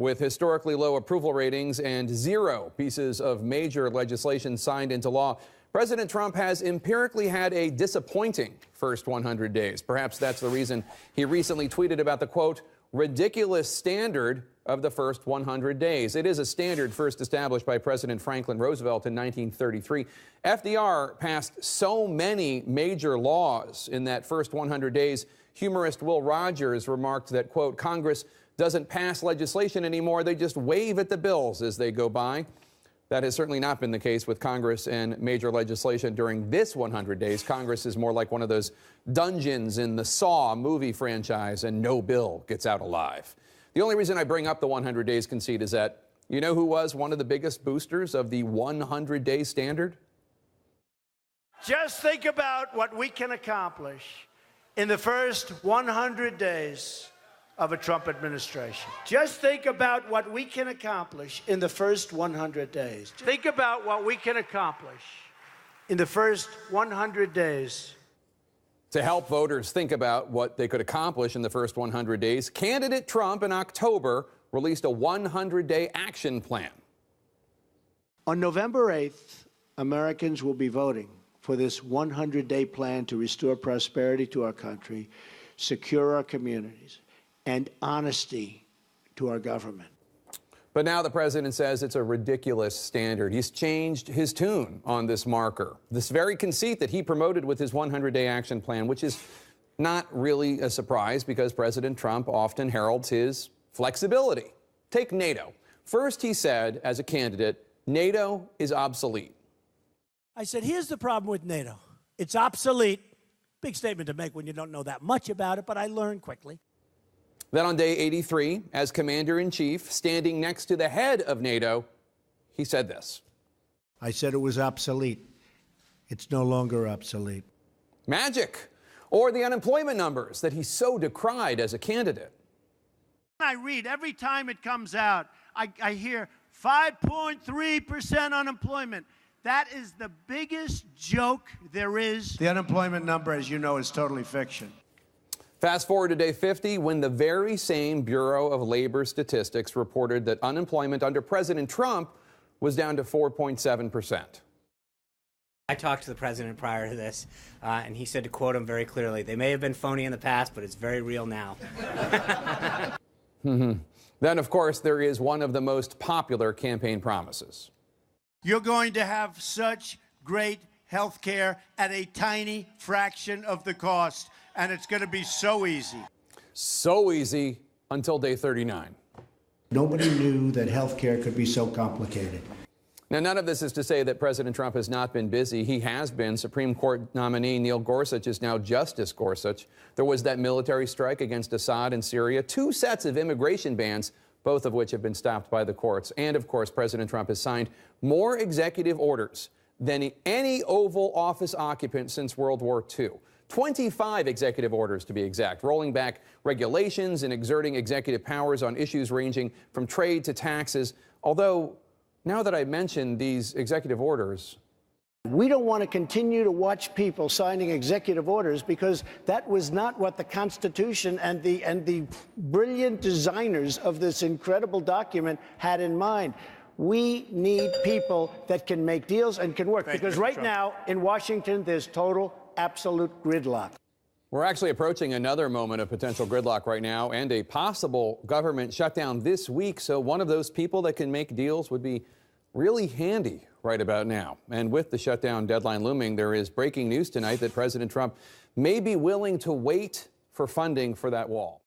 with historically low approval ratings and 0 pieces of major legislation signed into law, President Trump has empirically had a disappointing first 100 days. Perhaps that's the reason he recently tweeted about the, quote, ridiculous standard of the first 100 days. It is a standard first established by President Franklin Roosevelt in 1933. FDR passed so many major laws in that first 100 days. Humorist Will Rogers remarked that, quote, Congress doesn't pass legislation anymore. They just wave at the bills as they go by. That has certainly not been the case with Congress and major legislation during this 100 days. Congress is more like one of those dungeons in the Saw movie franchise, and no bill gets out alive. The only reason I bring up the 100 days conceit is that you know who was one of the biggest boosters of the 100-day standard? Just think about what we can accomplish in the first 100 days of a Trump administration. Just think about what we can accomplish in the first 100 days. Think about what we can accomplish in the first 100 days. To help voters think about what they could accomplish in the first 100 days, candidate Trump in October released a 100-day action plan. On November 8th, Americans will be voting for this 100-day plan to restore prosperity to our country, secure our communities, and honesty to our government. But now the president says it's a ridiculous standard. He's changed his tune on this marker. This very conceit that he promoted with his 100-day action plan, which is not really a surprise because President Trump often heralds his flexibility. Take NATO. First, he said, as a candidate, NATO is obsolete. I said, here's the problem with NATO. It's obsolete. Big statement to make when you don't know that much about it, but I learned quickly. Then on day 83, as commander-in-chief, standing next to the head of NATO, he said this. I said it was obsolete. It's no longer obsolete. Magic. Or the unemployment numbers that he so decried as a candidate. I read every time it comes out, I hear 5.3% unemployment. That is the biggest joke there is. The unemployment number, as you know, is totally fiction. Fast forward to day 50, when the very same Bureau of Labor Statistics reported that unemployment under President Trump was down to 4.7%. I talked to the president prior to this, and he said, to quote him very clearly, they may have been phony in the past, but it's very real now. Then, of course, there is one of the most popular campaign promises. You're going to have such great health care at a tiny fraction of the cost. And it's going to be so easy. So easy until day 39. Nobody knew that health care could be so complicated. Now, none of this is to say that President Trump has not been busy. He has been. Supreme Court nominee Neil Gorsuch is now Justice Gorsuch. There was that military strike against Assad in Syria, 2 sets of immigration bans, both of which have been stopped by the courts. And, of course, President Trump has signed more executive orders than any Oval Office occupant since World War II. 25 executive orders, to be exact, rolling back regulations and exerting executive powers on issues ranging from trade to taxes. Although, now that I mentioned these executive orders, we don't want to continue to watch people signing executive orders because that was not what the Constitution and the brilliant designers of this incredible document had in mind. We need people that can make deals and can work. Because right now in Washington, there's total, absolute gridlock. We're actually approaching another moment of potential gridlock right now and a possible government shutdown this week. So one of those people that can make deals would be really handy right about now. And with the shutdown deadline looming, there is breaking news tonight that President Trump may be willing to wait for funding for that wall.